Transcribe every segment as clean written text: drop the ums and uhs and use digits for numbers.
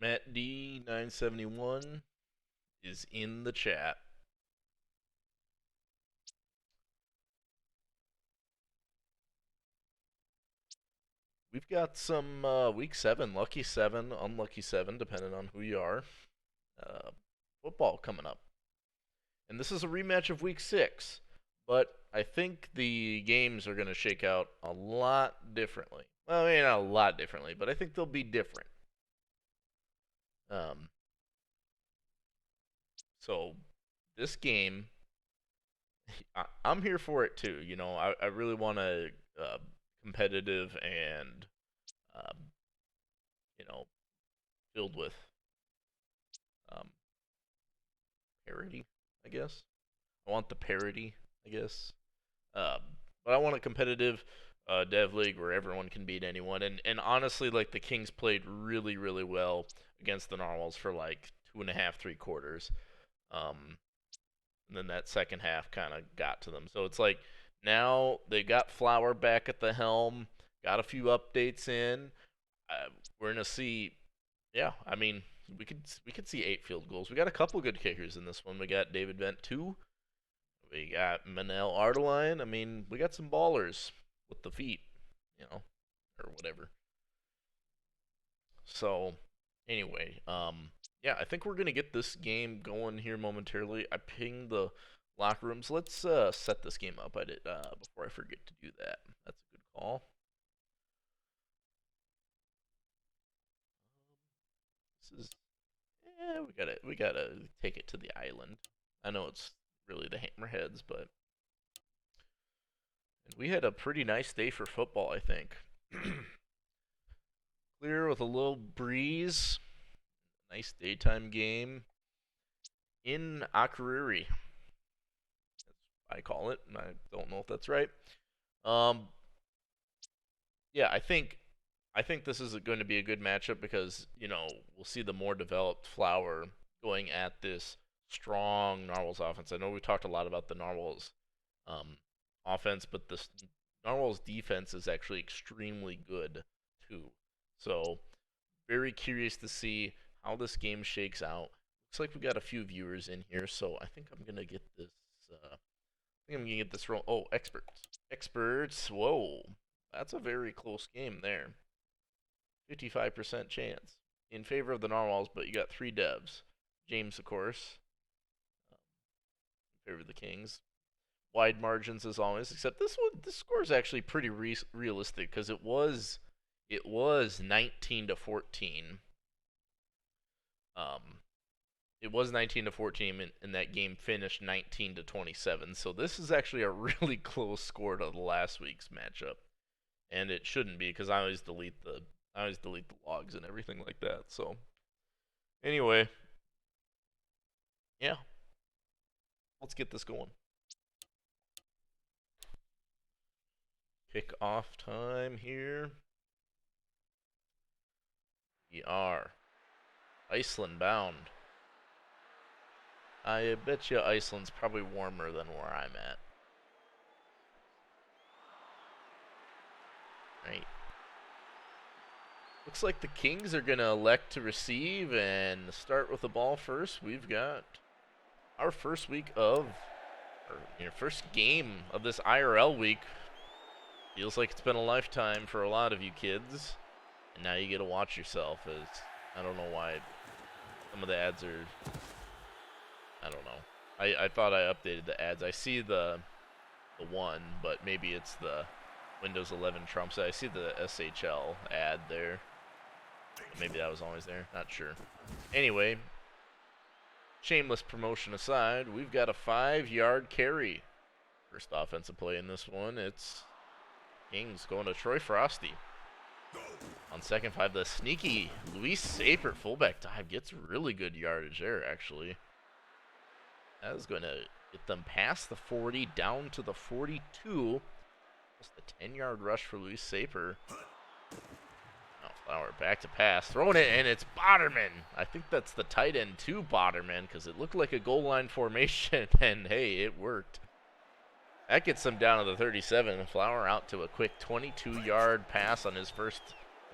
Matt D 971 is in the chat. We've got some week 7, lucky 7, unlucky 7, depending on who you are. Uh, Football coming up. And this is a rematch of week 6. But I think the games are going to shake out a lot differently. Well, maybe not a lot differently, but I think they'll be different. Um, so this game, I'm here for it too. You know, I really want a competitive and um, you know, filled with um, parity, I guess. I want the parity, I guess. Um, but I want a competitive dev league where everyone can beat anyone. And honestly, like the Kings played really, really well against the Narwhals for like 2.5, 3 quarters. Um, and then that second half kind of got to them. So it's like now they got Flower back at the helm, got a few updates in. We're gonna see. Yeah, I mean, we could see 8 field goals. We got a couple good kickers in this one. We got David Vent 2. We got Manel Ardeline. I mean, we got some ballers with the feet, or whatever. So, anyway, yeah, I think we're gonna get this game going here momentarily. I pinged the locker rooms. Let's set this game up. I did before I forget to do that. That's a good call. This is we gotta take it to the island. I know it's really the Hammerheads, but and we had a pretty nice day for football, I think. Clear with a little breeze. Nice daytime game in Akureyri. I call it, and I don't know if that's right. Um, yeah, I think this is going to be a good matchup because we'll see the more developed Flower going at this strong Narwhals offense. I know we talked a lot about the Narwhals um, offense, but the Narwhals defense is actually extremely good too. So very curious to see how this game shakes out. Looks like we got a few viewers in here, so I think I'm gonna get this. I think I'm gonna get this roll. Oh, experts. Whoa, that's a very close game there. 55% chance in favor of the Narwhals, but you got 3 devs. James, of course, in favor of the Kings. Wide margins as always, except this one. This score is actually pretty realistic because it was 19-14. Um, it was 19-14, and that game finished 19-27. So this is actually a really close score to the last week's matchup, and it shouldn't be because I always delete the logs and everything like that. So anyway, yeah, let's get this going. Kick off time here. We are Iceland bound. I bet you Iceland's probably warmer than where I'm at. Right. Looks like the Kings are going to elect to receive and start with the ball first. We've got our first week of, or first game of this IRL week. Feels like it's been a lifetime for a lot of you kids. And now you get to watch yourself as, I don't know why some of the ads are, I don't know. I thought I updated the ads. I see the one, but maybe it's the Windows 11 trumps it. I see the SHL ad there. Maybe that was always there. Not sure. Anyway, shameless promotion aside, we've got a 5-yard carry. First offensive play in this one. It's Kings going to Troy Frosty. On second 5, the sneaky Luis Sapert fullback dive gets really good yardage there, actually. That is going to get them past the 40, down to the 42. Just a 10-yard rush for Luis Sapert. Now Flower back to pass, throwing it, and it's Boderman. I think that's the tight end to Boderman because it looked like a goal line formation, and hey, it worked. That gets them down to the 37, and Flower out to a quick 22-yard pass on his first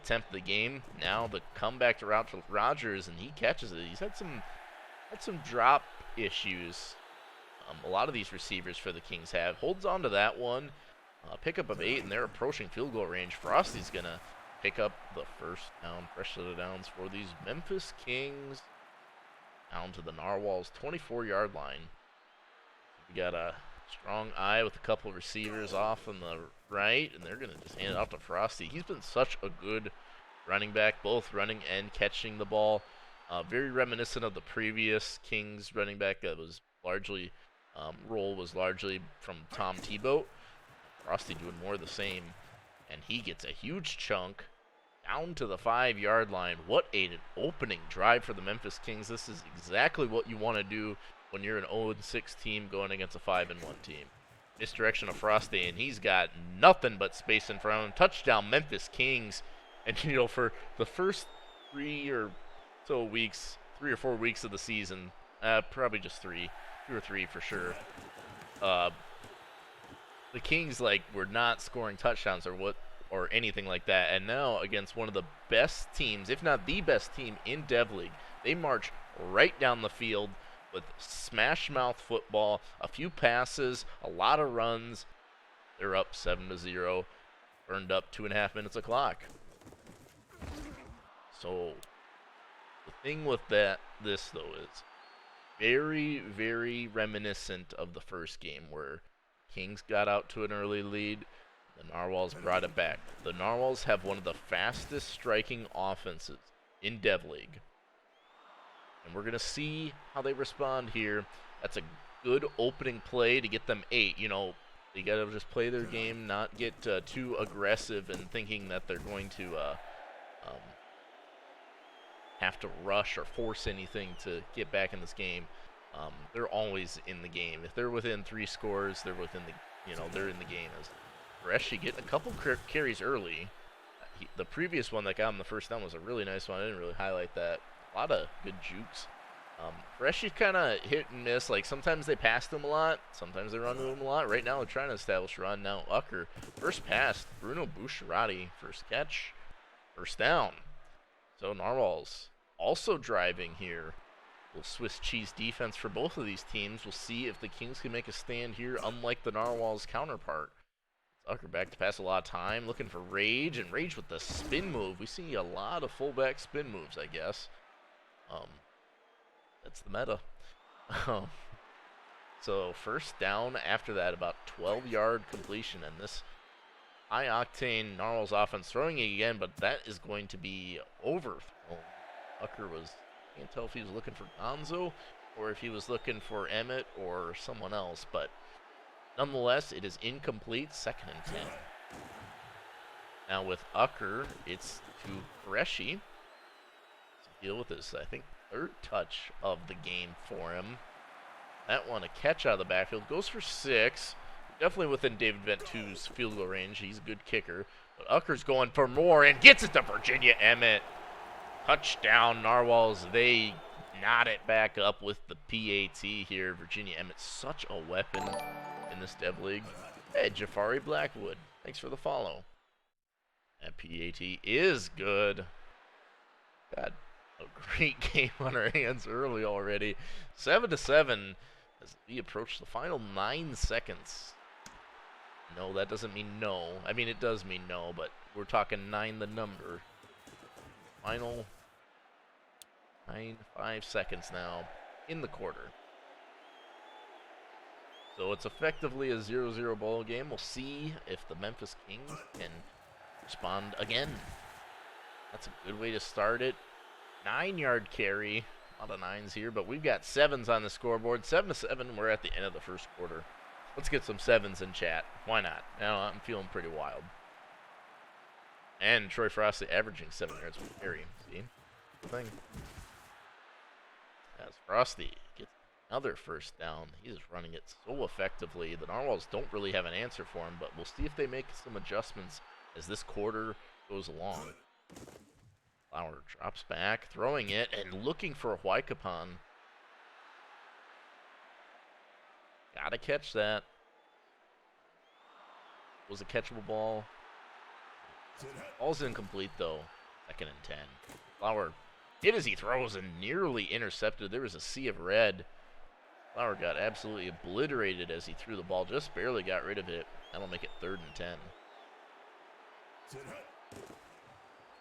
attempt of the game. Now the comeback to Rogers, and he catches it. He's had some drop issues. A lot of these receivers for the Kings have. Holds on to that one. Pickup of 8, and they're approaching field goal range. Frosty's going to pick up the first down, fresh set of downs for these Memphis Kings. Down to the Narwhals' 24-yard line. We got a strong eye with a couple of receivers off on the right, and they're going to just hand it off to Frosty. He's been such a good running back, both running and catching the ball. Very reminiscent of the previous Kings running back that was largely, role was largely from Tom Tebow. Frosty doing more of the same, and he gets a huge chunk down to the 5-yard line. What an opening drive for the Memphis Kings. This is exactly what you want to do when you're an 0-6 team going against a 5-1 team. Misdirection of Frosty, and he's got nothing but space in front of him. Touchdown, Memphis Kings. And, you know, for the first 3 or 4 weeks of the season, probably just 2 or 3 for sure, the Kings, like, were not scoring touchdowns or anything like that. And now against one of the best teams, if not the best team in Dev League, they march right down the field with smash mouth football, a few passes, a lot of runs. They're up 7-0, burned up 2.5 minutes of clock. So the thing with this though is very, very reminiscent of the first game where Kings got out to an early lead. The Narwhals brought it back. The Narwhals have one of the fastest striking offenses in Dev League. And we're going to see how they respond here. That's a good opening play to get them 8. You know, they got to just play their game, not get too aggressive and thinking that they're going to have to rush or force anything to get back in this game. They're always in the game. If they're within 3 scores, they're within they're in the game. As Reshi getting a couple carries early. The previous one that got him the first down was a really nice one. I didn't really highlight that. A lot of good jukes. Reshi kind of hit and miss. Like, sometimes they pass him a lot. Sometimes they run to him a lot. Right now, they're trying to establish run. Now, Ucker, first pass. Bruno Boucherati, first catch. First down. So, Narwhals also driving here. Little Swiss cheese defense for both of these teams. We'll see if the Kings can make a stand here, unlike the Narwhals' counterpart. Ucker back to pass a lot of time, looking for Rage, and Rage with the spin move. We see a lot of fullback spin moves, I guess. That's the meta. So first down after that, about 12-yard completion, and this high-octane Narwhals offense throwing it again, but that is going to be overthrown. Ucker can't tell if he was looking for Gonzo or if he was looking for Emmett or someone else, but nonetheless, it is incomplete, 2nd and 10. Now with Ucker, it's to Reshi to deal with this, I think, 3rd touch of the game for him. That one, a catch out of the backfield, goes for 6. Definitely within David Ventu's field goal range. He's a good kicker. But Ucker's going for more and gets it to Virginia Emmett. Touchdown, Narwhals. They knot it back up with the PAT here. Virginia Emmett, such a weapon in this Dev League. Hey, Jafari Blackwood, thanks for the follow. That PAT is good. Got a great game on our hands early already. 7-7 as we approach the final 9 seconds. No, that doesn't mean no. I mean, it does mean no, but we're talking 9 the number. Final 5 seconds now in the quarter. So it's effectively a 0-0 ball game. We'll see if the Memphis Kings can respond again. That's a good way to start it. 9-yard carry. A lot of 9s here, but we've got 7s on the scoreboard. 7-7. We're at the end of the first quarter. Let's get some 7s in chat. Why not? Now I'm feeling pretty wild. And Troy Frosty averaging 7 yards per carry. See? Thing. As Frosty gets another first down, he's running it so effectively. The Narwhals don't really have an answer for him, but we'll see if they make some adjustments as this quarter goes along. Flower drops back, throwing it, and looking for a Huaycapan. Gotta catch that. Was a catchable ball. Ball's incomplete, though. 2nd and 10. Flower hit as he throws and nearly intercepted. There was a sea of red. Flower got absolutely obliterated as he threw the ball. Just barely got rid of it. That'll make it 3rd and 10.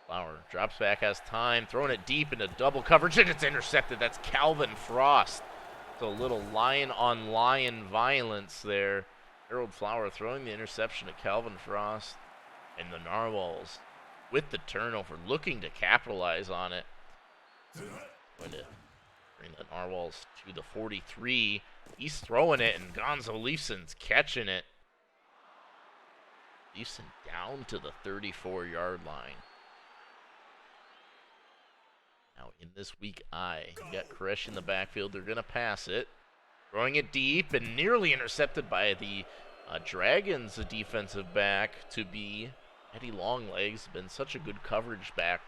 Flower drops back, has time, throwing it deep into double coverage, and it's intercepted. That's Calvin Frost. It's a little lion-on-lion violence there. Harold Flower throwing the interception to Calvin Frost. And the Narwhals, with the turnover, looking to capitalize on it. Going to bring the Narwhals to the 43. He's throwing it, and Gonzo Leifson's catching it. Leifson down to the 34-yard line. Now in this weak eye, you got Koresh in the backfield. They're going to pass it. Throwing it deep and nearly intercepted by the Dragons, the defensive back, to be Eddie Longlegs. Been such a good coverage back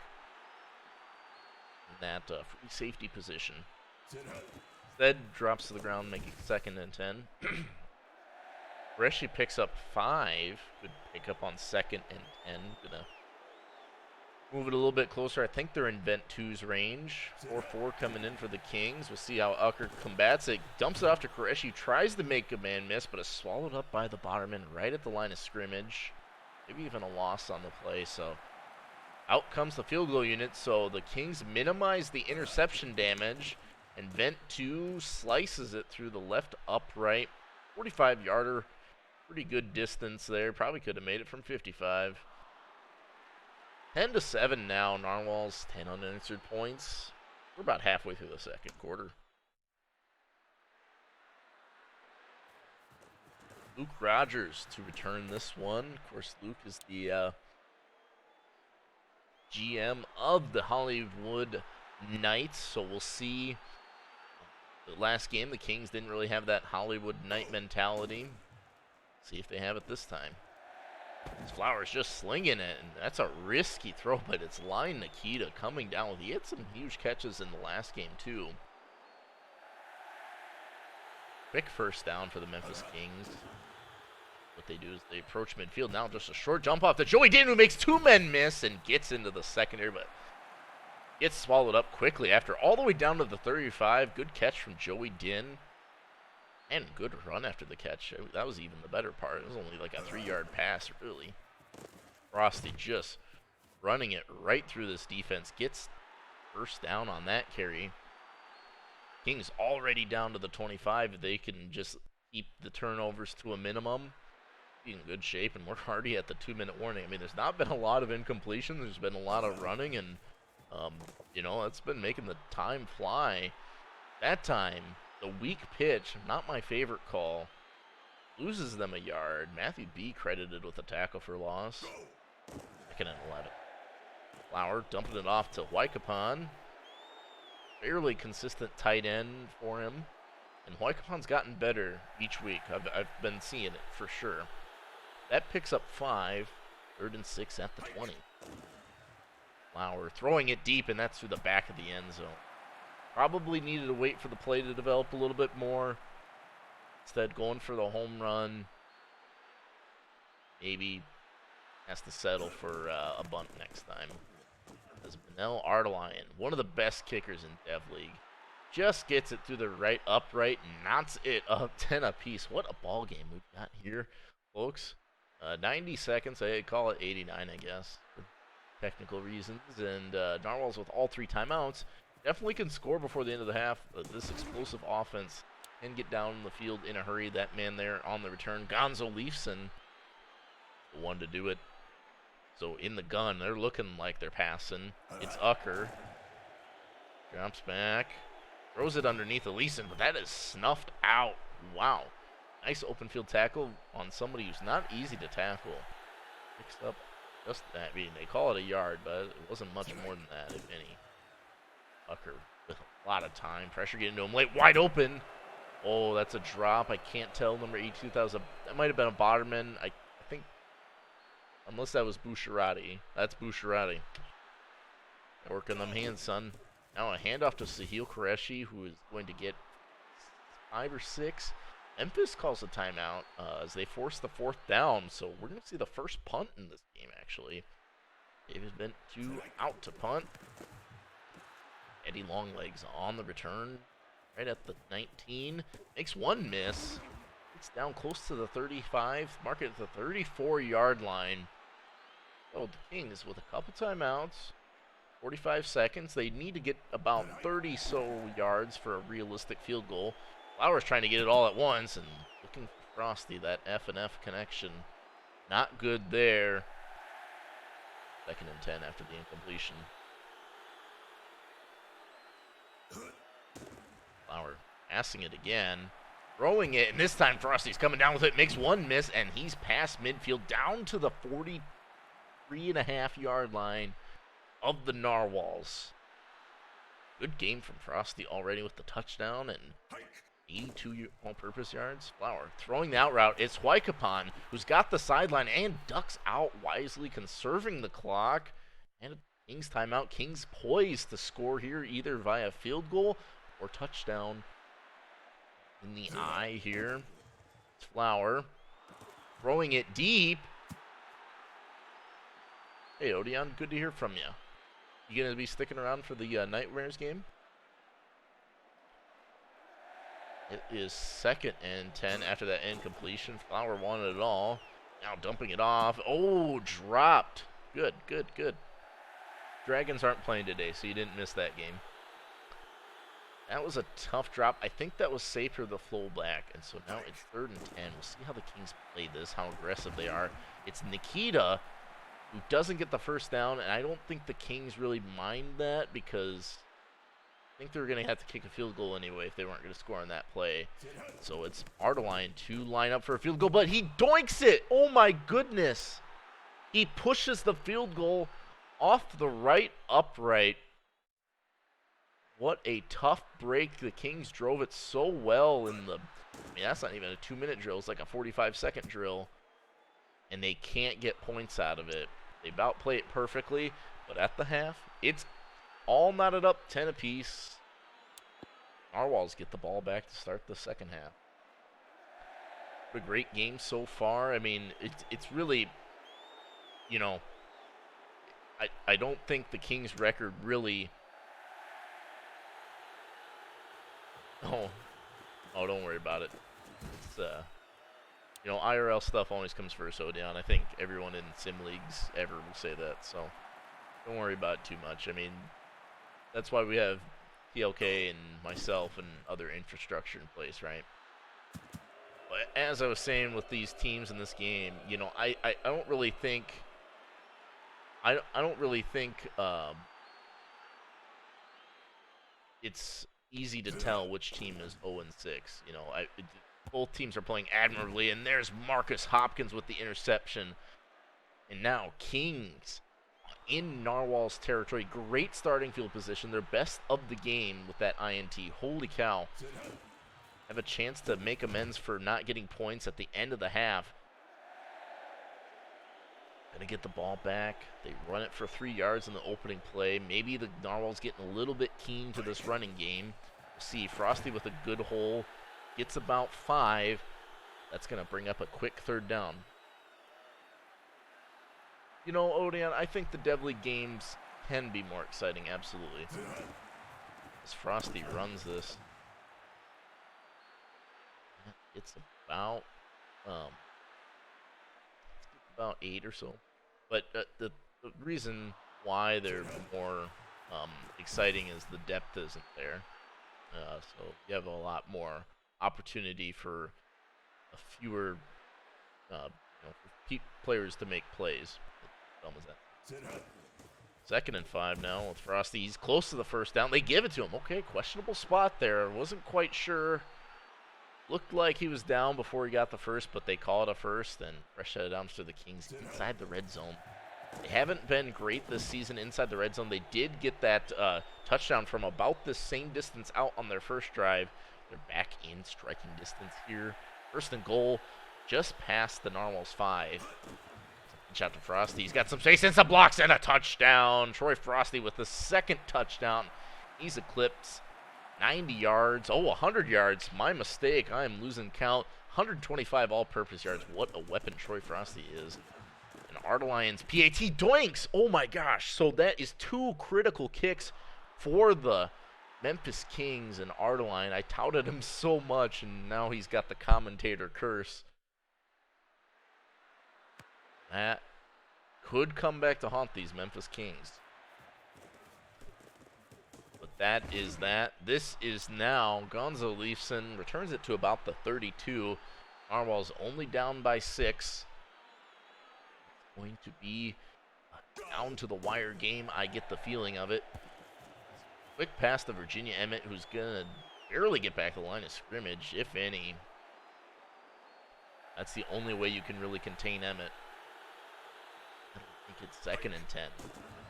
in that free safety position. Instead, drops to the ground, making 2nd and 10. Koreshi picks up 5. Good pick up on 2nd and 10. Gonna move it a little bit closer. I think they're in Vent 2's range. 4-4 coming in for the Kings. We'll see how Ucker combats it. Dumps it off to Koreshi. Tries to make a man miss, but is swallowed up by the Botterman right at the line of scrimmage. Maybe even a loss on the play. So out comes the field goal unit. So the Kings minimize the interception damage. And Vent 2 slices it through the left upright. 45-yarder. Pretty good distance there. Probably could have made it from 55. 10-7 now. Narwhals, 10 unanswered points. We're about halfway through the 2nd quarter. Luke Rogers to return this one. Of course, Luke is the GM of the Hollywood Knights, so we'll see. The last game, the Kings didn't really have that Hollywood Knight mentality. See if they have it this time. Flowers just slinging it, and that's a risky throw, but it's Line Nikita coming down with. He had some huge catches in the last game, too. Quick first down for the Memphis Kings. What they do is they approach midfield. Now just a short jump off to Joey Din, who makes 2 men miss and gets into the secondary, but gets swallowed up quickly after all the way down to the 35. Good catch from Joey Din. And good run after the catch. That was even the better part. It was only like a 3-yard pass, really. Frosty just running it right through this defense. Gets first down on that carry. Kings already down to the 25. If they can just keep the turnovers to a minimum, be in good shape. And we're already at the 2-minute warning. I mean, there's not been a lot of incompletion. There's been a lot of running. And, you know, it's been making the time fly. That time, the weak pitch, not my favorite call, loses them a yard. Matthew B. credited with a tackle for loss. 2nd and 11. Flower dumping it off to Waikapon. Fairly consistent tight end for him. And Waikapon's gotten better each week. I've been seeing it for sure. That picks up 5. 3rd and 6 at the 20. Flower throwing it deep, and that's through the back of the end zone. Probably needed to wait for the play to develop a little bit more. Instead, going for the home run. Maybe has to settle for a bunt next time. As Benel Ardelion, one of the best kickers in Dev League, just gets it through the right upright, knocks it up 10 apiece. What a ball game we've got here, folks. 90 seconds, I call it 89, I guess, for technical reasons. And Narwhals with all 3 timeouts. Definitely can score before the end of the half. This explosive offense can get down the field in a hurry. That man there on the return, Gonzo Leifson, the one to do it. So in the gun, they're looking like they're passing. It's Ucker. Drops back. Throws it underneath Leifson, but that is snuffed out. Wow. Nice open field tackle on somebody who's not easy to tackle. Picks up just that. I mean, they call it a yard, but it wasn't much more than that, if any. Ucker with a lot of time. Pressure getting to him late. Wide open. Oh, that's a drop. I can't tell. Number 82, that might have been a Botterman. I think, unless that was Boucherati. That's Boucherati. Working them hands, son. Now a handoff to Sahil Qureshi, who is going to get 5 or 6. Memphis calls a timeout as they force the 4th down. So we're going to see the first punt in this game, actually. David bent out to punt. Eddie Longlegs on the return, right at the 19. Makes one miss. It's down close to the 35. Mark it at the 34-yard line. Oh, the Kings with a couple timeouts. 45 seconds. They need to get about 30 so yards for a realistic field goal. Flowers trying to get it all at once and looking for Frosty. That F and F connection. Not good there. 2nd and 10 after the incompletion. Flower passing it again. Throwing it, and this time Frosty's coming down with it. Makes one miss, and he's past midfield down to the 43.5-yard line of the Narwhals. Good game from Frosty already with the touchdown and 82 all-purpose yards. Flower throwing the out route. It's Huaycapan who's got the sideline and ducks out wisely, conserving the clock. And a Kings timeout. Kings poised to score here either via field goal or touchdown. In the eye here. It's Flower throwing it deep. Hey, Odeon, good to hear from you. You going to be sticking around for the Nightmares game? It is 2nd and 10 after that incompletion. Flower wanted it all. Now dumping it off. Oh, dropped. Good, good, good. Dragons aren't playing today, so you didn't miss that game. That was a tough drop. I think that was Saper the fullback, and so now it's 3rd and 10. We'll see how the Kings play this, how aggressive they are. It's Nikita who doesn't get the first down, and I don't think the Kings really mind that because I think they were going to have to kick a field goal anyway if they weren't going to score on that play. So it's Ardeline to line up for a field goal, but he doinks it. Oh, my goodness. He pushes the field goal off the right upright. What a tough break. The Kings drove it so well in the, I mean, that's not even a 2-minute drill. It's like a 45-second drill. And they can't get points out of it. They about play it perfectly, but at the half, it's all knotted up 10 apiece. Narwhals get the ball back to start the second half. What a great game so far. I mean, it's really, you know, I don't think the Kings record really... Oh, don't worry about it. It's, you know, IRL stuff always comes first, Odeon. I think everyone in sim leagues ever will say that, so don't worry about it too much. I mean, that's why we have TLK and myself and other infrastructure in place, right? But as I was saying with these teams in this game, you know, I don't really think it's easy to tell which team is 0-6. You know, both teams are playing admirably, and there's Marcus Hopkins with the interception. And now Kings in Narwhal's territory. Great starting field position. Their best of the game with that INT. Holy cow. Have a chance to make amends for not getting points at the end of the half. Gonna get the ball back. They run it for 3 yards in the opening play. Maybe the Narwhals getting a little bit keen to this running game. We'll see. Frosty with a good hole. Gets about 5. That's gonna bring up a quick 3rd down. You know, Odeon, I think the Dev League games can be more exciting, absolutely. As Frosty runs this. It's about 8 or so. But the reason why they're more exciting is the depth isn't there. So you have a lot more opportunity for fewer players to make plays. What was that? 2nd and 5 now with Frosty. He's close to the first down. They give it to him. Okay, questionable spot there. Wasn't quite sure. Looked like he was down before he got the first, but they call it a first, and fresh headed down to the Kings inside the red zone. They haven't been great this season inside the red zone. They did get that touchdown from about the same distance out on their first drive. They're back in striking distance here. 1st and goal, just past the Narwhals 5. Shout to Frosty. He's got some space and some blocks and a touchdown. Troy Frosty with the 2nd touchdown. He's eclipsed 90 yards. Oh, 100 yards. My mistake. I am losing count. 125 all-purpose yards. What a weapon Troy Frosty is. And And Ardeline's PAT doinks! Oh my gosh. So that is 2 critical kicks for the Memphis Kings and Ardeline. I touted him so much, and now he's got the commentator curse. That could come back to haunt these Memphis Kings. But that is that. This is now Gonzo Leifson returns it to about the 32. Narwhal's only down by 6. It's going to be a down to the wire game. I get the feeling of it. Quick pass to Virginia Emmett, who's going to barely get back to the line of scrimmage, if any. That's the only way you can really contain Emmett. I don't think it's 2nd and 10.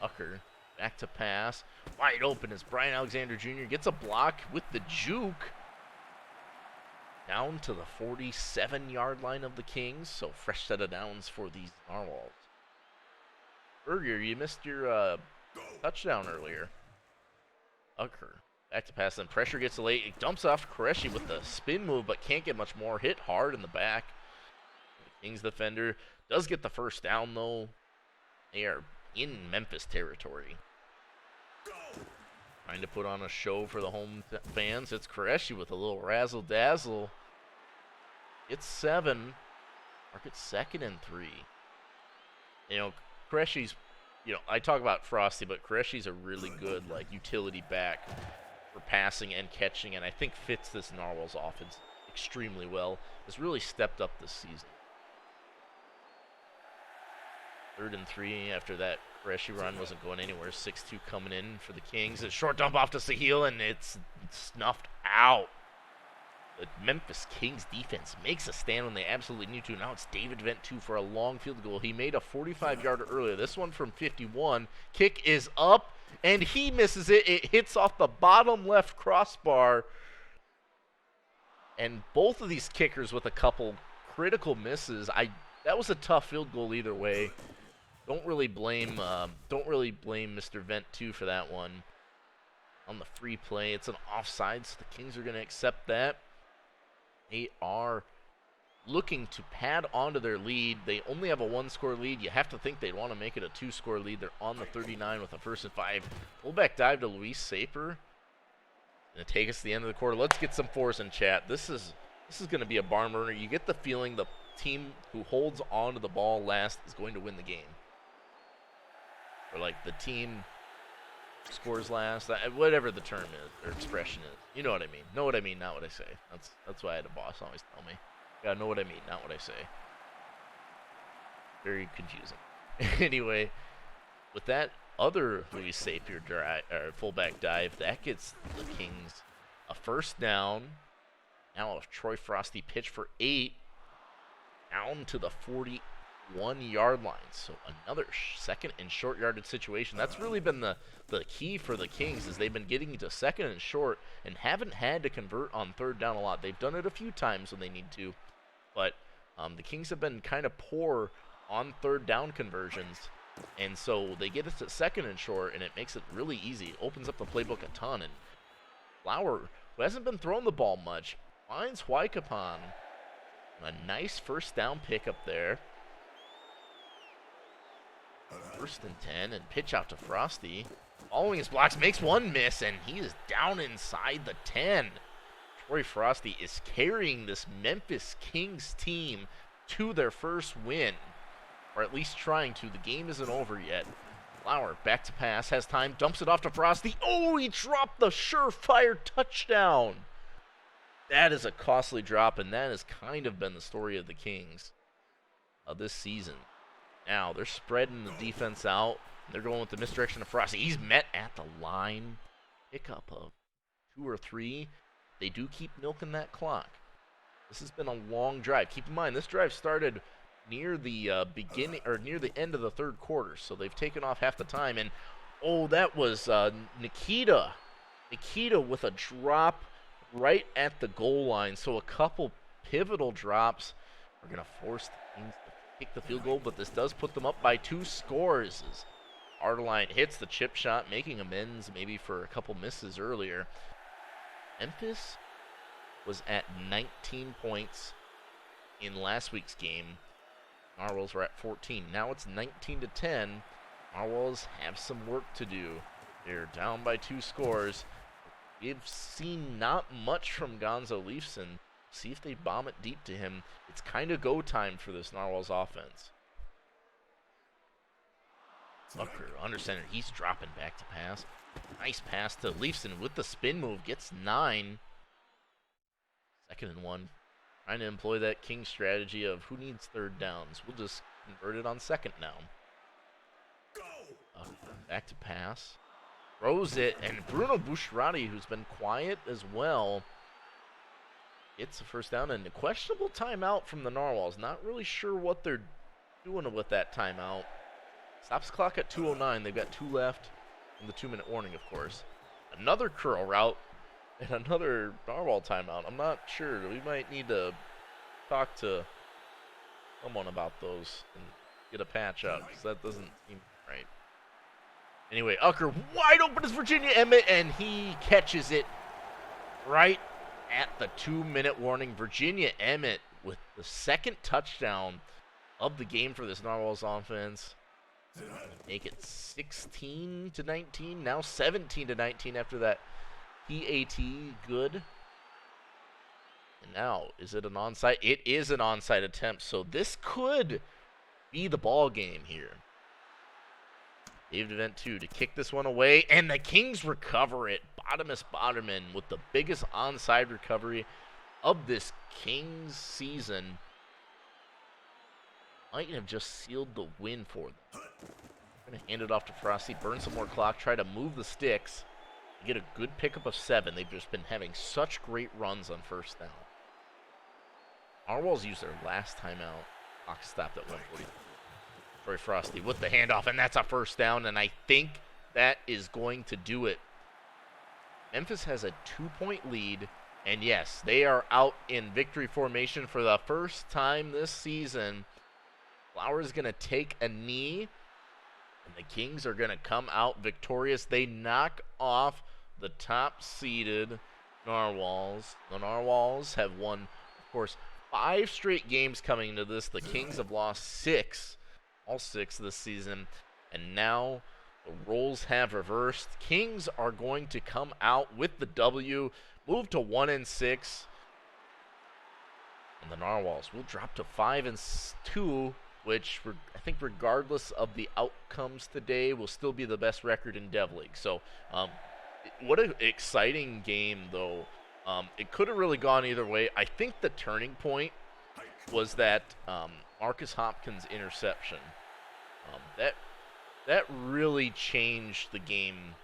Tucker back to pass. Wide open as Brian Alexander Jr. gets a block with the juke. Down to the 47-yard line of the Kings. So fresh set of downs for these Narwhals. Berger, you missed your touchdown earlier. Tucker back to pass, and pressure gets late. It dumps off Qureshi with the spin move, but can't get much more. Hit hard in the back. The Kings defender does get the first down, though. They are in Memphis territory. Trying to put on a show for the home fans. It's Qureshi with a little razzle-dazzle. It's 7. Mark it 2nd and 3. You know, Qureshi's, I talk about Frosty, but Qureshi's a really good, utility back for passing and catching, and I think fits this Narwhals offense extremely well. Has really stepped up this season. 3rd and 3 after that Qureshi run wasn't going anywhere. 6-2 coming in for the Kings. A short dump off to Sahil, and it's snuffed out. The Memphis Kings defense makes a stand when they absolutely need to. Now it's David Ventu for a long field goal. He made a 45-yarder earlier. This one from 51. Kick is up, and he misses it. It hits off the bottom left crossbar. And both of these kickers with a couple critical misses. That was a tough field goal either way. Don't really blame Mr. Ventu for that one. On the free play, it's an offside, so the Kings are going to accept that. They are looking to pad onto their lead. They only have a 1-score lead. You have to think they'd want to make it a 2-score lead. They're on the 39 with a 1st and 5. Fullback dive to Luis Saper. Gonna take us to the end of the quarter. Let's get some fours in chat. This is going to be a barn burner. You get the feeling the team who holds on to the ball last is going to win the game. Or the team scores last, whatever the term is or expression is. You know what I mean. Know what I mean, not what I say. That's why I had a boss always tell me. Gotta know what I mean, not what I say. Very confusing. Anyway, with that other Luis Sapier fullback dive, that gets the Kings a 1st down. Now if Troy Frosty pitch for 8, down to the 41-yard line. So another 2nd and short yardage situation. That's really been the key for the Kings, is they've been getting into 2nd and short and haven't had to convert on 3rd down a lot. They've done it a few times when they need to, but the Kings have been kind of poor on 3rd down conversions, and so they get it to 2nd and short, and it makes it really easy. It opens up the playbook a ton, and Flower, who hasn't been throwing the ball much, finds Waikapan. A nice 1st down pick up there. 1st and 10, and pitch out to Frosty. Following his blocks, makes one miss, and he is down inside the 10. Troy Frosty is carrying this Memphis Kings team to their first win, or at least trying to. The game isn't over yet. Flower back to pass, has time, dumps it off to Frosty. Oh, he dropped the surefire touchdown. That is a costly drop, and that has kind of been the story of the Kings this season. Now, they're spreading the defense out. They're going with the misdirection of Frosty. He's met at the line. Pick up of 2 or 3. They do keep milking that clock. This has been a long drive. Keep in mind, this drive started near the beginning or near the end of the 3rd quarter, so they've taken off half the time. And oh, that was Nikita. Nikita with a drop right at the goal line. So a couple pivotal drops are going to force the Kings to kick the field goal, but this does put them up by 2 scores. As Ardeline hits the chip shot, making amends maybe for a couple misses earlier. Memphis was at 19 points in last week's game. Narwhals were at 14. Now it's 19 to 10. Narwhals have some work to do. They're down by 2 scores. We've seen not much from Gonzo Leafson. See if they bomb it deep to him. It's kind of go time for this Narwhals offense. Bucker under center. He's dropping back to pass. Nice pass to Leafson with the spin move. Gets 9. 2nd and 1. Trying to employ that king strategy of who needs 3rd downs. We'll just convert it on 2nd now. Back to pass. Throws it, and Bruno Bucciarati, who's been quiet as well, gets a 1st down, and a questionable timeout from the Narwhals. Not really sure what they're doing with that timeout. Stops the clock at 2:09. They've got 2 left, and the 2-minute warning, of course. Another curl route, and another Narwhal timeout. I'm not sure. We might need to talk to someone about those and get a patch out, because that doesn't seem right. Anyway, Ucker wide open is Virginia Emmett, and he catches it right at the 2-minute warning. Virginia Emmett with the 2nd touchdown of the game for this Narwhals offense. Make it 16 to 19, now 17 to 19 after that PAT good. And now, is it an onside? It is an onside attempt, so this could be the ball game here. David Event 2 to kick this one away, and the Kings recover it. Bottomus Botterman with the biggest onside recovery of this Kings season. Might have just sealed the win for them. Going to hand it off to Frosty, burn some more clock, try to move the sticks. Get a good pickup of 7. They've just been having such great runs on 1st down. Narwhals used their last timeout. Clock stopped at 1:40. Troy Frosty with the handoff, and that's a 1st down, and I think that is going to do it. Memphis has a 2-point lead, and yes, they are out in victory formation for the first time this season. Flowers going to take a knee, and the Kings are going to come out victorious. They knock off the top-seeded Narwhals. The Narwhals have won, of course, 5 straight games coming into this. The Kings have lost 6. All 6 this season, and now the roles have reversed. Kings are going to come out with the W, move to 1-6, and the Narwhals will drop to 5-2, which I think, regardless of the outcomes today, will still be the best record in Dev League. So, what an exciting game, though. It could have really gone either way. I think the turning point was that Marcus Hopkins' interception. That really changed the game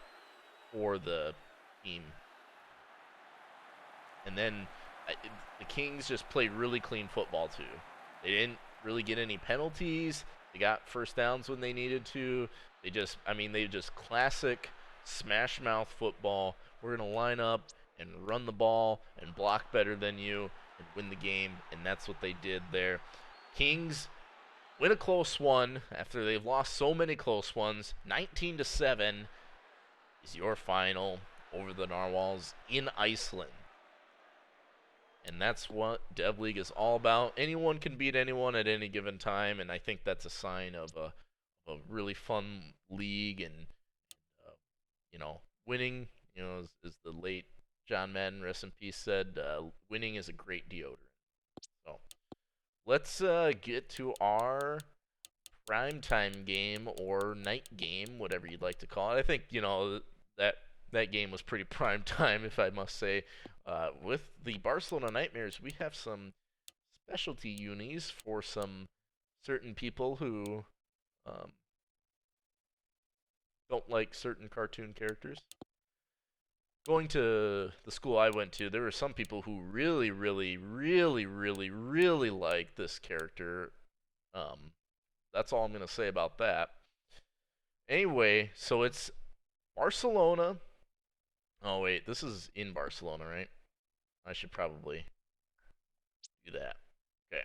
for the team. And then the Kings just played really clean football, too. They didn't really get any penalties. They got 1st downs when they needed to. They just classic smash mouth football. We're going to line up and run the ball and block better than you and win the game, and that's what they did there. Kings win a close one after they've lost so many close ones. 19-7 is your final over the Narwhals in Iceland. And that's what Dev League is all about. Anyone can beat anyone at any given time, and I think that's a sign of a really fun league. And winning, as the late John Madden, rest in peace, said, winning is a great deodorant. So let's get to our primetime game or night game, whatever you'd like to call it. I think that game was pretty prime time, if I must say. With the Barcelona Nightmares, we have some specialty unis for some certain people who don't like certain cartoon characters. Going to the school I went to, there were some people who really, really, really, really, really liked this character. That's all I'm going to say about that. Anyway, so it's Barcelona. Oh, wait, this is in Barcelona, right? I should probably do that. Okay.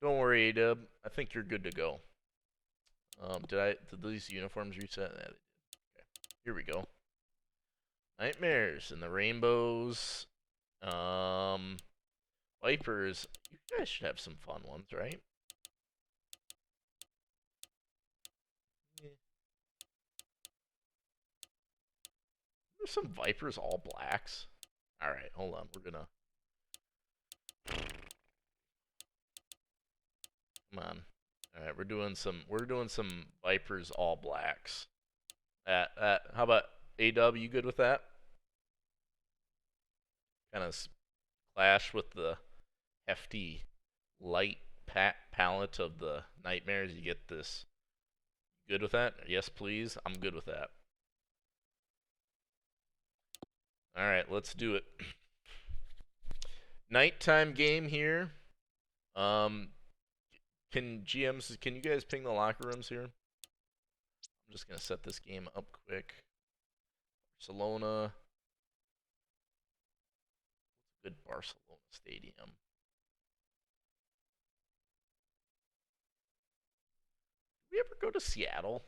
Don't worry, Dub. I think you're good to go. Did these uniforms reset? Yeah, they did. Okay. Here we go. Nightmares and the Rainbows. Well, Vipers, you guys should have some fun ones, right? Yeah. There's some Vipers all blacks. All right, hold on. We're gonna come on. All right, we're doing some Vipers all blacks. How about AW? You good with that? Kind of clash with the hefty light palette of the Nightmares. You get this. Good with that? Yes, please. I'm good with that. All right, let's do it. Nighttime game here. Can you guys ping the locker rooms here? I'm just gonna set this game up quick. Barcelona. Good Barcelona stadium. Did we ever go to Seattle?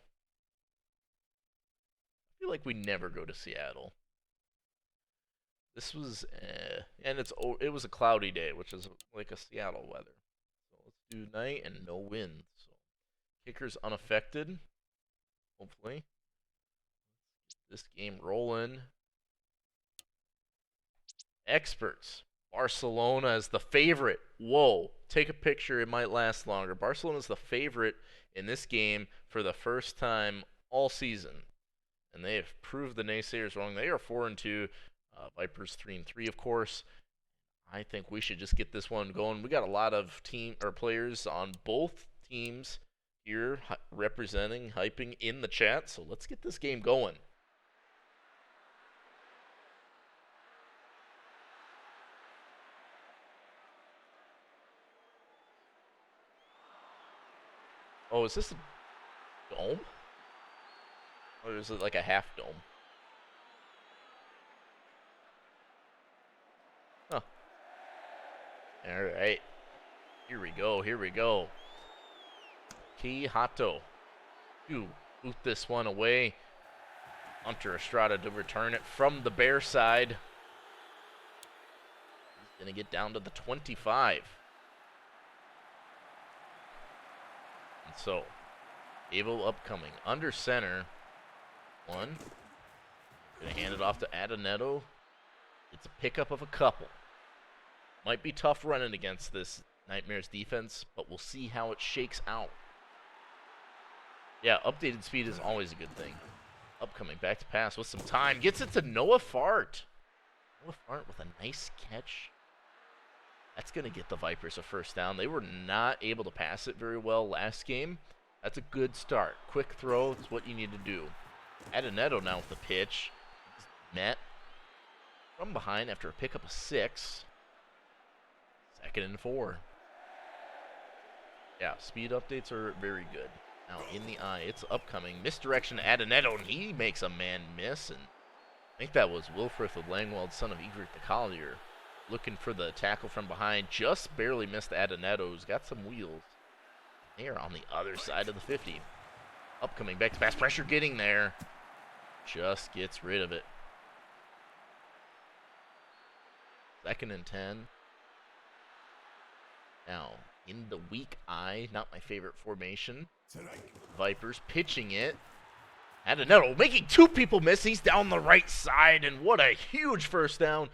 I feel like we never go to Seattle. This was, and it was a cloudy day, which is like a Seattle weather. So let's do night and no wind. So kicker's unaffected. Hopefully, let's get this game rolling. Experts. Barcelona is the favorite. Whoa. Take a picture. It might last longer. Barcelona is the favorite in this game for the first time all season. And they have proved the naysayers wrong. They are 4-2. Vipers 3-3, of course. I think we should just get this one going. We got a lot of players on both teams here representing, hyping in the chat. So let's get this game going. Oh, is this a dome? Or is it like a half dome? Huh. Alright. Here we go. Here we go. Kihato. You boot this one away. Hunter Estrada to return it from the bear side. He's going to get down to the 25. And so, Avo upcoming. Under center. One. Going to hand it off to Adoneto. It's a pickup of a couple. Might be tough running against this Nightmares defense, but we'll see how it shakes out. Yeah, updated speed is always a good thing. Upcoming, back to pass with some time. Gets it to Noah Fart. Noah Fart with a nice catch. That's going to get the Vipers a first down. They were not able to pass it very well last game. That's a good start. Quick throw is what you need to do. Adoneto now with the pitch. Met from behind after a pickup of 6. 2nd and 4. Yeah, speed updates are very good. Now in the eye, it's upcoming. Misdirection to Adoneto, and he makes a man miss. And I think that was Wilfrith with Langwald, son of Egret the Collier. Looking for the tackle from behind. Just barely missed Adoneto, who's got some wheels. They are on the other side of the 50. Upcoming, back to pass. Pressure getting there. Just gets rid of it. 2nd and 10. Now, in the weak eye, not my favorite formation. Vipers pitching it. Adoneto making 2 people miss. He's down the right side, and what a huge first down.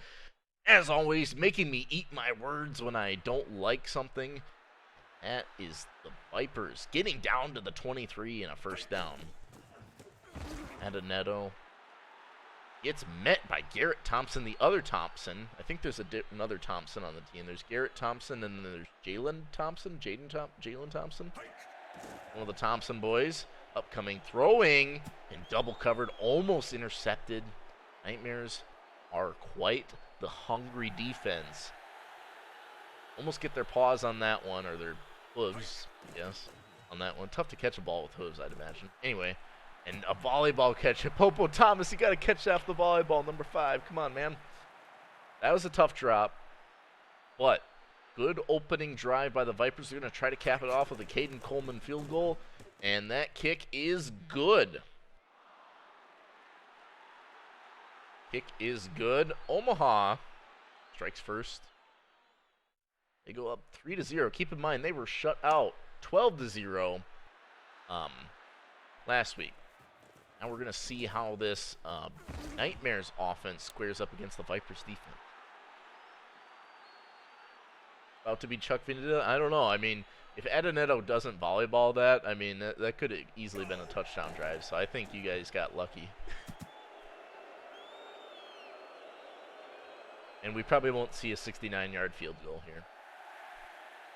As always, making me eat my words when I don't like something. That is the Vipers getting down to the 23 and a first down. Adoneto gets met by Garrett Thompson, the other Thompson. I think there's another Thompson on the team. There's Garrett Thompson, and then there's Jalen Thompson. Jalen Thompson. One of the Thompson boys. Upcoming throwing and double covered, almost intercepted. Nightmares are quite the hungry defense. Almost get their paws on that one, or their hooves, yes, on that one. Tough to catch a ball with hooves, I'd imagine. Anyway, and a volleyball catch. Popo Thomas, you got to catch off the volleyball, number 5. Come on, man. That was a tough drop, but good opening drive by the Vipers. They're going to try to cap it off with a Caden Coleman field goal, and that kick is good. Kick is good. Omaha strikes first. They go up 3-0. Keep in mind, they were shut out 12-0 last week. Now we're going to see how this Nightmares offense squares up against the Vipers defense. About to be Chuck Vendetta? I don't know. I mean, if Adenetto doesn't volleyball that, I mean, that could have easily been a touchdown drive. So I think you guys got lucky. And we probably won't see a 69-yard field goal here.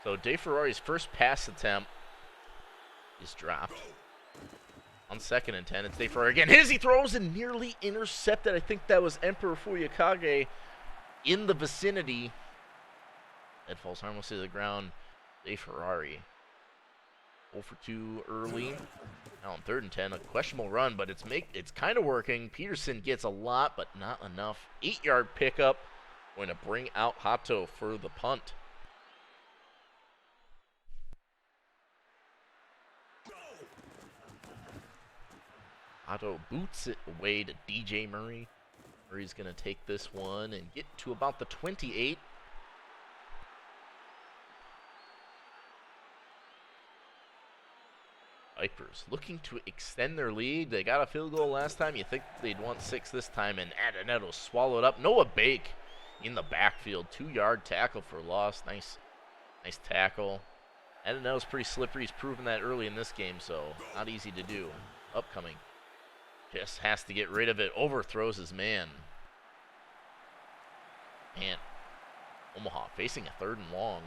So De Ferrari's first pass attempt is dropped. On 2nd and 10, it's De Ferrari again. His he throws and nearly intercepted. I think that was Emperor Fuyakage in the vicinity. That falls harmlessly to the ground. De Ferrari. 0 for 2 early. Now on 3rd and 10, a questionable run, but it's kind of working. Peterson gets a lot, but not enough. 8-yard pickup. Going to bring out Hato for the punt. Hato boots it away to DJ Murray. Murray's going to take this one and get to about the 28. Vipers looking to extend their lead. They got a field goal last time. You think they'd want 6 this time, and Adenetto swallowed up. Noah Bake in the backfield. 2-yard tackle for loss. Nice tackle. Adenetto's pretty slippery. He's proven that early in this game, so not easy to do. Upcoming. Just has to get rid of it. Overthrows his man. Man. Omaha facing a 3rd and long.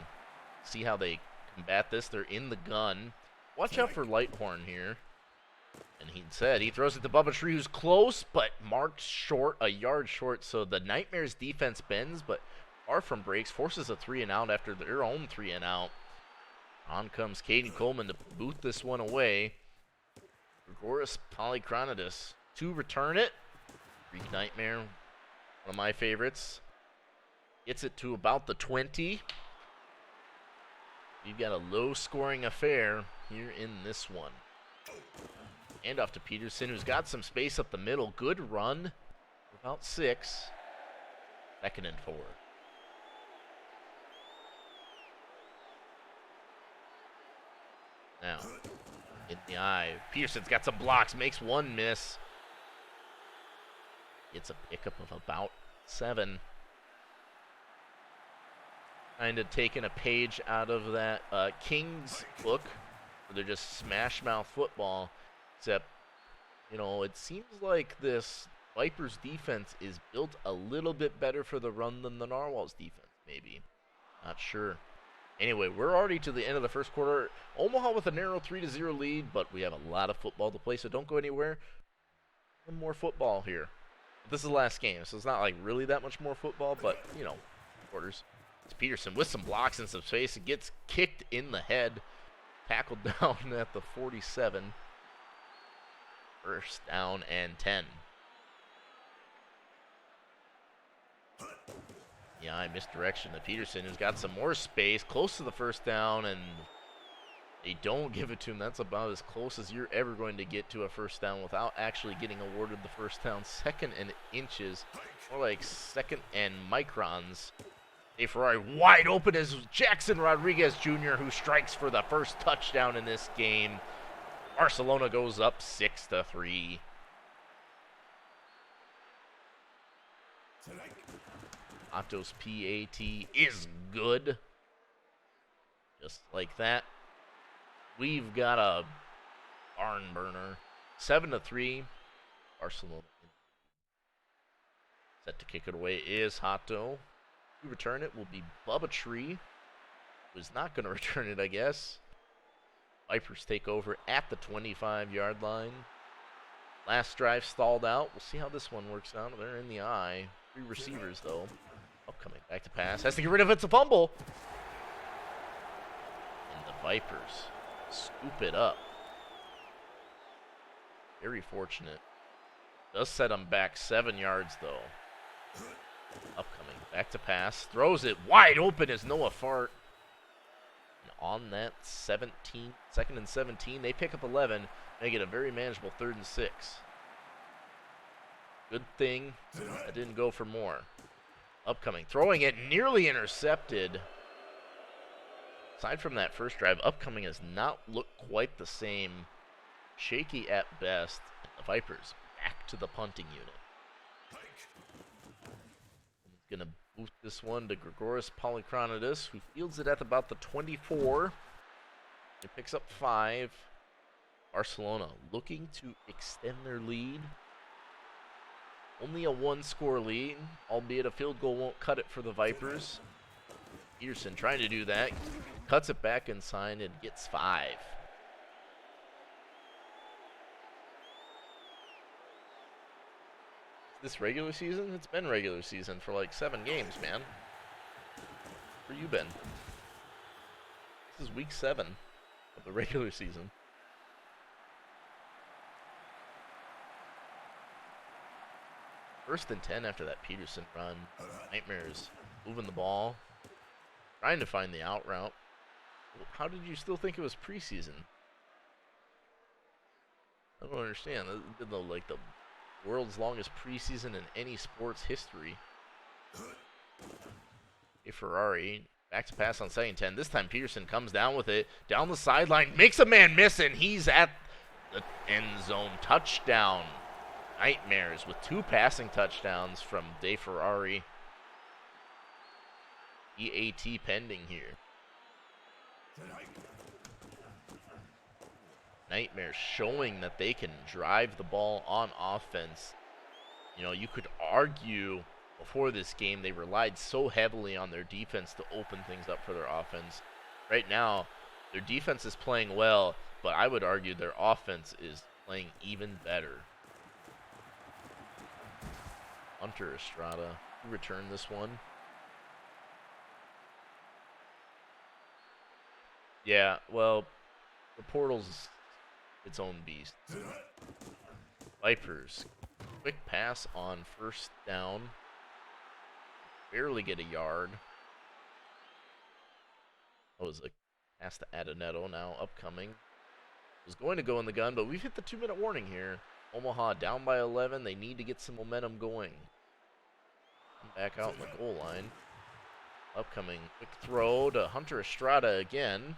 See how they combat this. They're in the gun. Watch out for Lighthorn here. And he said he throws it to Bubba Tree, who's close, but marked short, a yard short. So the Nightmares defense bends, but far from breaks. Forces a 3-and-out after their own 3-and-out. On comes Caden Coleman to boot this one away. Gregoris Polychronidis to return it. Greek Nightmare, one of my favorites. Gets it to about the 20. We've got a low-scoring affair here in this one. And off to Peterson, who's got some space up the middle. Good run. About 6. 2nd and 4. Now, in the eye. Peterson's got some blocks. Makes one miss. Gets a pickup of about 7. Kind of taking a page out of that Kings book, where they're just smash mouth football. Except, you know, it seems like this Vipers defense is built a little bit better for the run than the Narwhals defense, maybe. Not sure. Anyway, we're already to the end of the first quarter. Omaha with a narrow 3-0 lead, but we have a lot of football to play, so don't go anywhere. One more football here. This is the last game, so it's not like really that much more football, but, you know, quarters. It's Peterson with some blocks and some space. It gets kicked in the head. Tackled down at the 47. 1st down and 10. Yeah, I misdirection to Peterson, who's got some more space, close to the 1st down, and they don't give it to him. That's about as close as you're ever going to get to a 1st down without actually getting awarded the 1st down. 2nd and inches, more like 2nd and microns. A Ferrari wide open is Jackson Rodriguez Jr., who strikes for the first touchdown in this game. Barcelona goes up 6-3. Otto's PAT is good. Just like that. We've got a barn burner. 7-3. Barcelona. Set to kick it away is Hato. To return it will be Bubba Tree, who's not going to return it, I guess. Vipers take over at the 25-yard line. Last drive stalled out. We'll see how this one works out. They're in the eye. 3 receivers, though. Upcoming back to pass. Has to get rid of it. It's a fumble. And the Vipers scoop it up. Very fortunate. Does set them back 7 yards, though. Upcoming back to pass. Throws it wide open as Noah Fart. And on that 2nd and 17, they pick up 11. Make it a very manageable 3rd and 6. Good thing I didn't go for more. Upcoming, throwing it, nearly intercepted. Aside from that first drive, upcoming has not looked quite the same. Shaky at best. The Vipers back to the punting unit. He's going to boot this one to Grigoris Polychronidis, who fields it at about the 24. He picks up 5. Barcelona looking to extend their lead. Only a 1-score lead, albeit a field goal won't cut it for the Vipers. Peterson trying to do that, cuts it back inside and gets 5. This regular season? It's been regular season for like 7 games, man. Where you been? This is week 7 of the regular season. First and 10 after that Peterson run. Nightmares moving the ball, trying to find the out route. How did you still think it was preseason? I don't understand. This is like the world's longest preseason in any sports history. A Ferrari back to pass on 2nd and 10. This time Peterson comes down with it down the sideline, makes a man miss, and he's at the end zone. Touchdown. Nightmares with 2 passing touchdowns from De Ferrari. EAT pending here. Nightmares showing that they can drive the ball on offense. You know, you could argue before this game they relied so heavily on their defense to open things up for their offense. Right now, their defense is playing well, but I would argue their offense is playing even better. Hunter Estrada, who returned this one? Yeah, well, the portal's its own beast. Vipers, quick pass on 1st down. Barely get a yard. That was a pass to Adoneto, now upcoming. Was going to go in the gun, but we've hit the 2-minute warning here. Omaha down by 11. They need to get some momentum going. Back out in the goal line. Upcoming quick throw to Hunter Estrada again.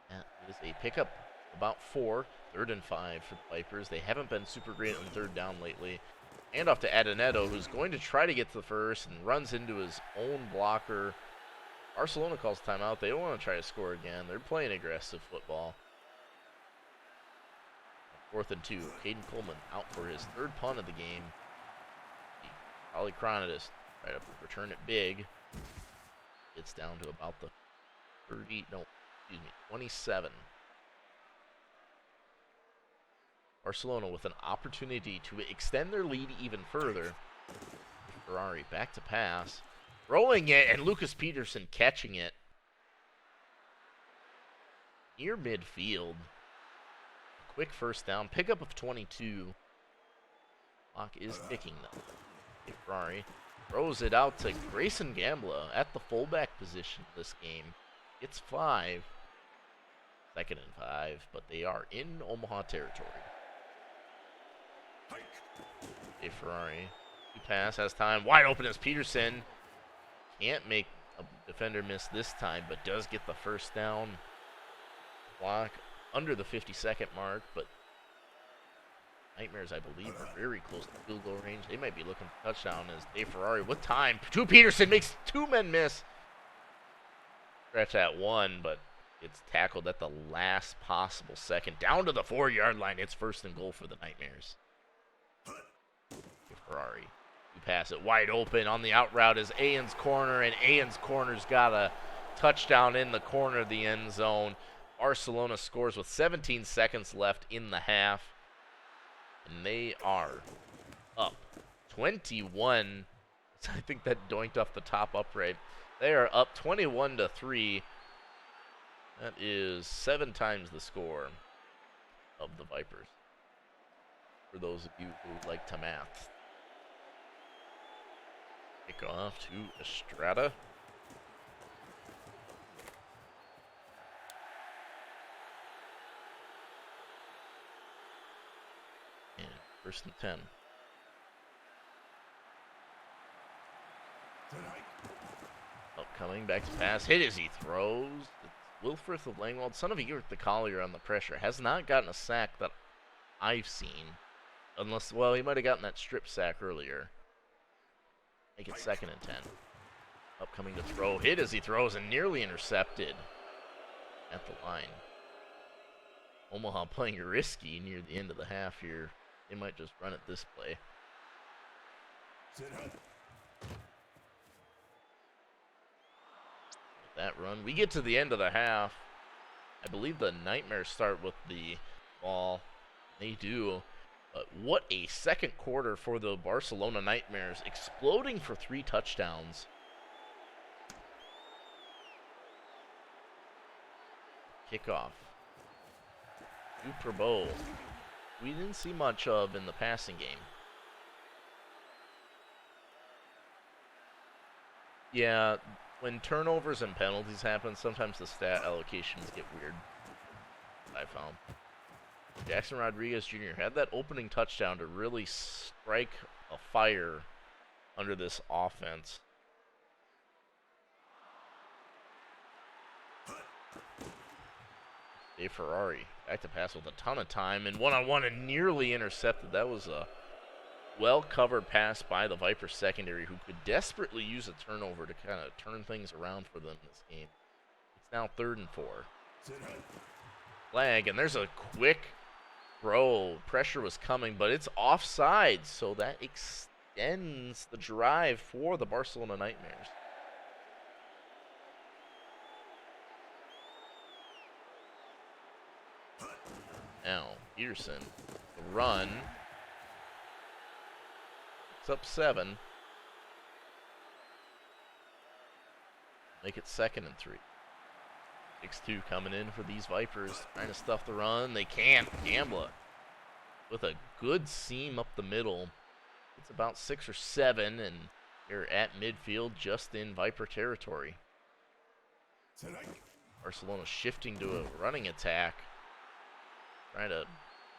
That is a pickup about 4. 3rd and 5 for the Vipers. They haven't been super great on 3rd down lately. Hand off to Adoneto, who's going to try to get to the first and runs into his own blocker. Barcelona calls timeout. They don't want to try to score again. They're playing aggressive football. 4th and 2. Caden Coleman out for his 3rd punt of the game. Polychronidis try to return it big. It's down to about the 27. Barcelona with an opportunity to extend their lead even further. Ferrari back to pass. Throwing it, and Lucas Peterson catching it. Near midfield. Quick 1st down. Pickup of 22. Clock is ticking, though. Ferrari throws it out to Grayson Gambla at the fullback position this game. It's 5. 2nd and 5, but they are in Omaha territory. A Ferrari. Pass has time. Wide open as Peterson. Can't make a defender miss this time, but does get the 1st down. Clock under the 50-second mark, but Nightmares, I believe, are very close to field goal range. They might be looking for touchdown as Dave Ferrari with time. To Peterson makes 2 men miss. Scratch at 1, but it's tackled at the last possible second. Down to the 4-yard line. It's 1st and goal for the Nightmares. Ferrari. You pass it wide open on the out route is Ayen's corner, and Ayen's corner's got a touchdown in the corner of the end zone. Barcelona scores with 17 seconds left in the half, and they are up 21. I think that doinked off the top upright. They are up 21-3. That is 7 times the score of the Vipers, for those of you who like to math. Kick off to Estrada. And 1st and 10. Coming back to pass. Hit as he throws. It's Wilfrith of Langwald, son of Egert the Collier on the pressure. Has not gotten a sack that I've seen. Unless, well, he might have gotten that strip sack earlier. Make it 2nd and 10. Upcoming to throw. Hit as he throws and nearly intercepted at the line. Omaha playing risky near the end of the half here. They might just run it this play. That run. We get to the end of the half. I believe the Nightmares start with the ball. They do. But what a second quarter for the Barcelona Nightmares, exploding for 3 touchdowns. Kickoff. Duperbeau. We didn't see much of in the passing game. Yeah, when turnovers and penalties happen, sometimes the stat allocations get weird. I found. Jackson Rodriguez Jr. had that opening touchdown to really strike a fire under this offense. Dave Ferrari back to pass with a ton of time and one-on-one and nearly intercepted. That was a well-covered pass by the Vipers secondary, who could desperately use a turnover to kind of turn things around for them this game. It's now 3rd and 4. Flag, and there's a quick throw. Pressure was coming, but it's offside, so that extends the drive for the Barcelona Nightmares. Now, Peterson, the run. It's up 7. Make it 2nd and 3. 6-2 coming in for these Vipers, trying to stuff the run. They can't. Gambler with a good seam up the middle. It's about 6 or 7, and they're at midfield, just in Viper territory. Barcelona shifting to a running attack, trying to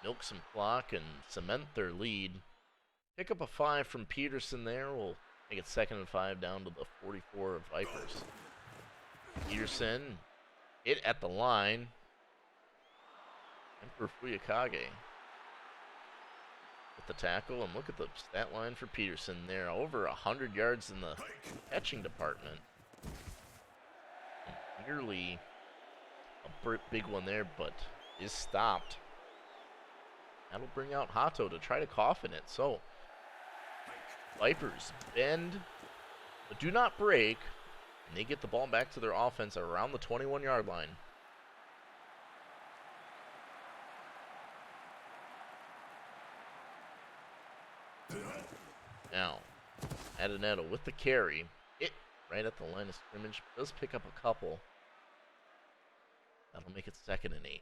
milk some clock and cement their lead. Pick up a 5 from Peterson there. We'll make it 2nd and 5 down to the 44 of Vipers. Peterson hit at the line. And for Fuyakage with the tackle. And look at the stat line for Peterson there. Over 100 yards in the catching department. And nearly a big one there, but is stopped. That'll bring out Hato to try to coffin it. So Vipers bend, but do not break, and they get the ball back to their offense around the 21-yard line. Now, Adoneto with the carry. It right at the line of scrimmage. Does pick up a couple. That'll make it 2nd and 8.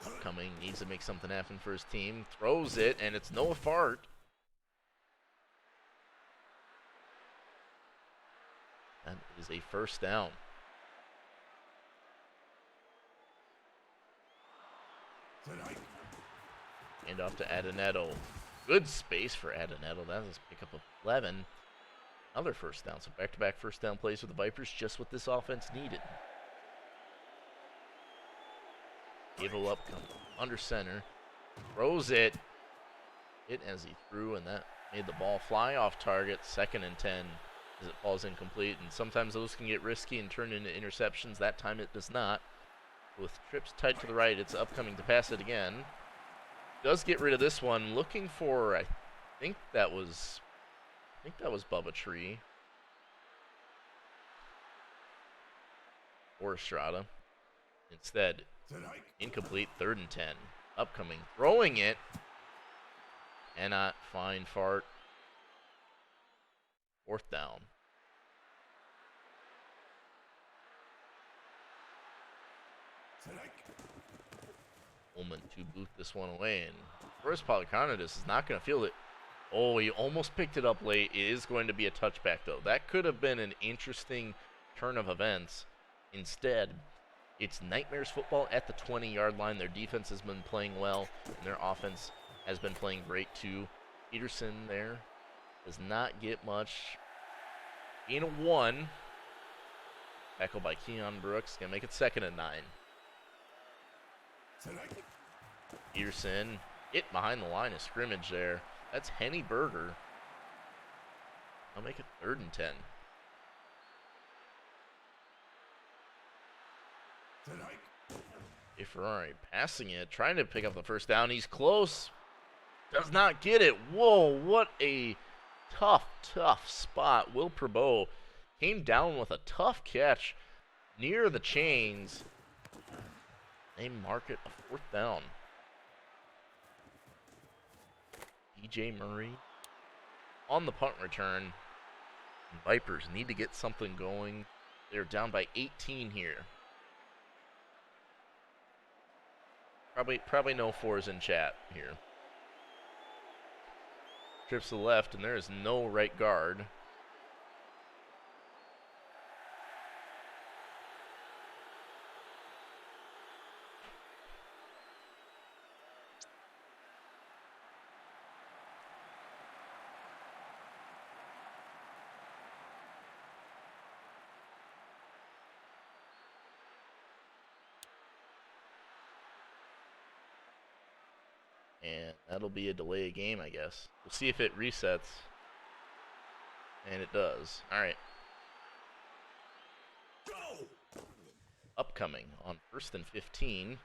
Upcoming, needs to make something happen for his team. Throws it, and it's Noah Fart. That is a 1st down. Hand off to Adoneto. Good space for Adoneto. That is pick up of 11. Another 1st down. So back-to-back 1st down plays for the Vipers. Just what this offense needed. Gable up, under center, throws it. Hit as he threw, and that made the ball fly off target. 2nd and 10 as it falls incomplete. And sometimes those can get risky and turn into interceptions. That time it does not. With trips tight to the right, it's upcoming to pass it again. Does get rid of this one. Looking for, I think that was Bubba Tree or Estrada. Instead, incomplete, 3rd and 10. Upcoming, throwing it. Cannot find Fart. 4th down. Ullman to boot this one away, and first Polycarnidis is not going to field it. Oh, he almost picked it up late. It is going to be a touchback, though. That could have been an interesting turn of events. Instead, it's Nightmares football at the 20-yard line. Their defense has been playing well, and their offense has been playing great, too. Peterson there Does not get much. Gain of 1. Tackle by Keon Brooks. Gonna make it 2nd and 9. Peterson hit behind the line of scrimmage there. That's Henny Berger. I'll make it 3rd and 10. A Ferrari passing it, trying to pick up the first down. He's close. Does not get it. Whoa, what a tough spot. Will Prebeau came down with a tough catch near the chains. They mark it a 4th down. DJ Murray on the punt return. Vipers need to get something going. They're down by 18 here. Probably no 4s in chat here. Trips to the left, and there is no right guard. And that'll be a delay of game, I guess. We'll see if it resets. And it does. Alright. Upcoming on 1st and 15.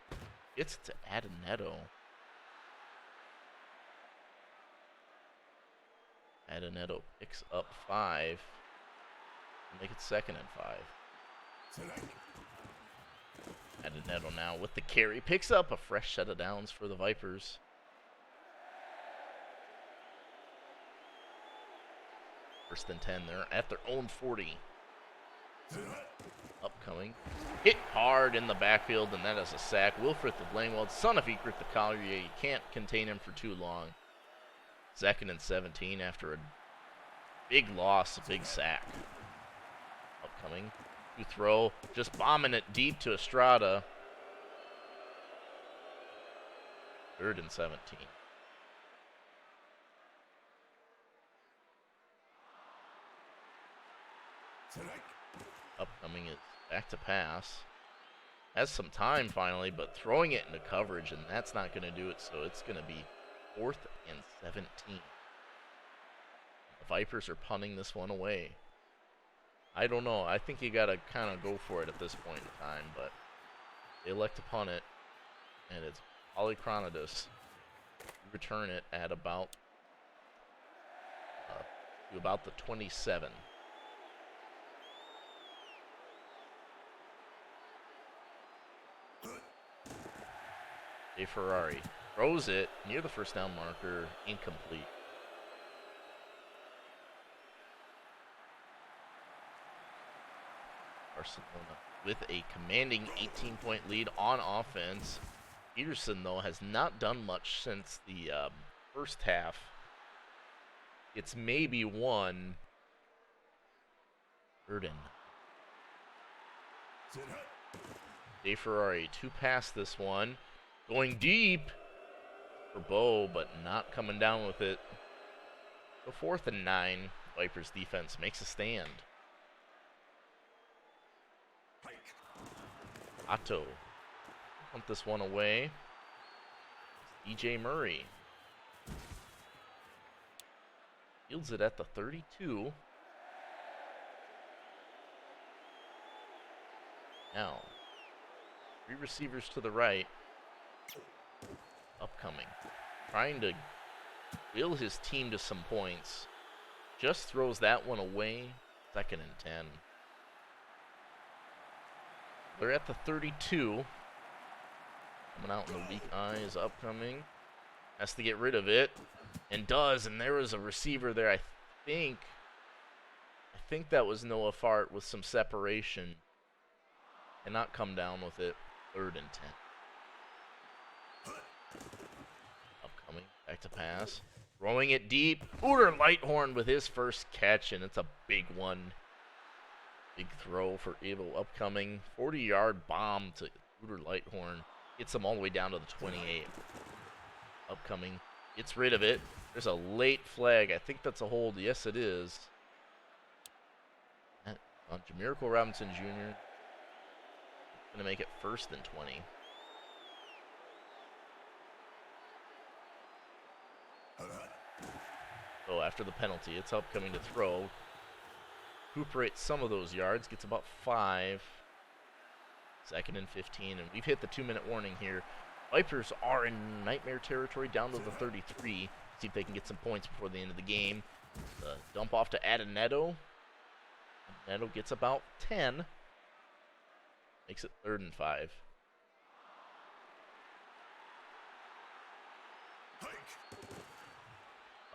Gets to Adenetto. Adenetto picks up 5. Make it 2nd and 5. Adenetto now with the carry. Picks up a fresh set of downs for the Vipers. 1st and 10. They're at their own 40. Upcoming. Hit hard in the backfield, and that is a sack. Wilfred the Blamewell, son of Egret the Collier. You can't contain him for too long. 2nd and 17 after a big loss, a big sack. Upcoming. To throw. Just bombing it deep to Estrada. 3rd and 17. Upcoming is back to pass. Has some time finally, but throwing it into coverage, and that's not going to do it, so it's going to be 4th and 17. The Vipers are punting this one away. I don't know. I think you got to kind of go for it at this point in time, but they elect to punt it, and it's Polychronidus. Return it at about the 27. A Ferrari throws it near the 1st down marker, incomplete. Barcelona with a commanding 18-point lead on offense. Peterson, though, has not done much since the 1st half. It's maybe 1. Burden. A Ferrari to pass this one. Going deep for Bo, but not coming down with it. So 4th and 9. Vipers defense makes a stand. Otto. Punt this one away. DJ Murray. Fields it at the 32. Now, 3 receivers to the right. Upcoming. Trying to will his team to some points. Just throws that one away. 2nd and 10. They're at the 32. Coming out in the weak eye is Upcoming. Has to get rid of it. And does. And there was a receiver there, I think that was Noah Fart with some separation. Cannot come down with it. 3rd and 10. Upcoming. Back to pass. Throwing it deep. Uter Lighthorn with his first catch, and it's a big one. Big throw for Evo. Upcoming. 40-yard bomb to Uter Lighthorn. Gets him all the way down to the 28. Upcoming. Gets rid of it. There's a late flag. I think that's a hold. Yes, it is. On Jamirical Robinson Jr. Going to make it 1st and 20. So after the penalty, it's upcoming to throw. Recuperates some of those yards. Gets about 5. 2nd and 15. And we've hit the 2-minute warning here. Vipers are in nightmare territory down to the 33. See if they can get some points before the end of the game. The dump off to Adeneto. Adeneto gets about 10. Makes it 3rd and 5.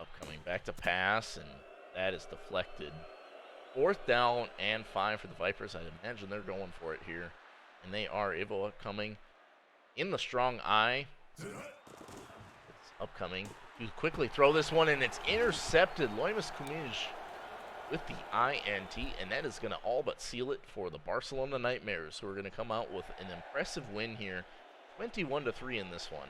Upcoming back to pass, and that is deflected. 4th down and 5 for the Vipers. I imagine they're going for it here. And they are able upcoming in the strong eye. It's upcoming. You quickly throw this one, and it's intercepted. Loimus Kumij with the INT, and that is going to all but seal it for the Barcelona Nightmares, who are going to come out with an impressive win here. 21-3 in this one.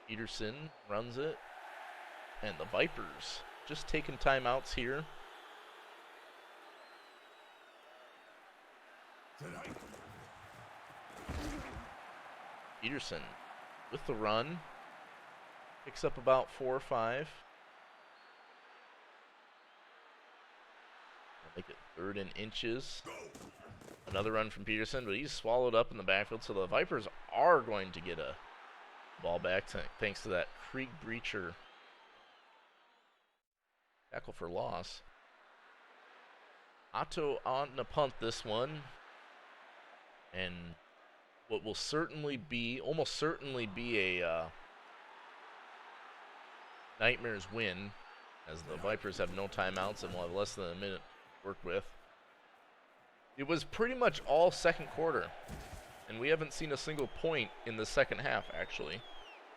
Peterson runs it, and the Vipers just taking timeouts here. Peterson with the run. Picks up about 4 or 5. Make it 3rd and inches. Another run from Peterson, but he's swallowed up in the backfield, so the Vipers are going to get a ball back thanks to that Krieg Breacher tackle for loss. Otto on the punt this one. And what will certainly be, almost certainly be a Nightmares win, as the Vipers have no timeouts and will have less than a minute to work with. It was pretty much all second quarter, and we haven't seen a single point in the second half, actually.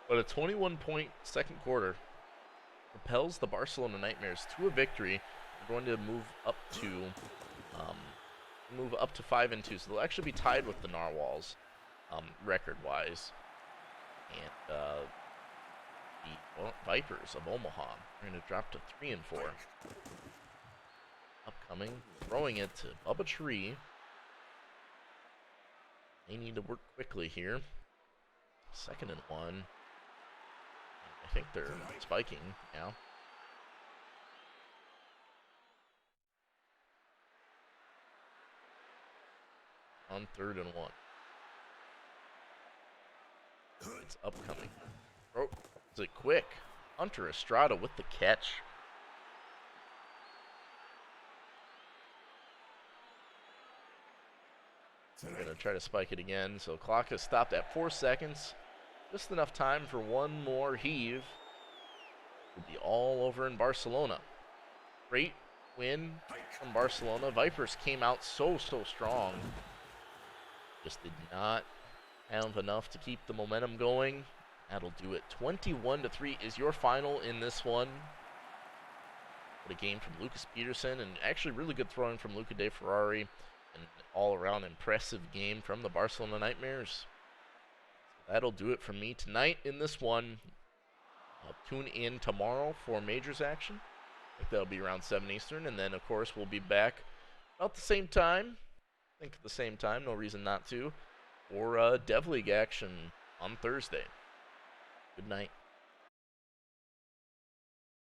But a 21-point second quarter propels the Barcelona Nightmares to a victory. They're going to move up to 5-2, so they'll actually be tied with the Narwhals record-wise. And the Vipers of Omaha are going to drop to 3-4. Upcoming, throwing it to Bubba Tree. They need to work quickly here. 2nd and 1. I think they're spiking now. On 3rd and 1. It's upcoming. Oh, is it quick? Hunter Estrada with the catch. We're going to try to spike it again. So clock has stopped at 4 seconds. Just enough time for one more heave. We'll be all over in Barcelona. Great win from Barcelona. Vipers came out so strong. Just did not have enough to keep the momentum going. That'll do it. 21-3 is your final in this one. What a game from Lucas Peterson, and actually really good throwing from Luca De Ferrari. An all-around impressive game from the Barcelona Nightmares. So that'll do it for me tonight in this one. I'll tune in tomorrow for Majors action. I think that'll be around 7 Eastern, and then, of course, we'll be back about the same time. I think at the same time, no reason not to, for Dev League action on Thursday. Good night.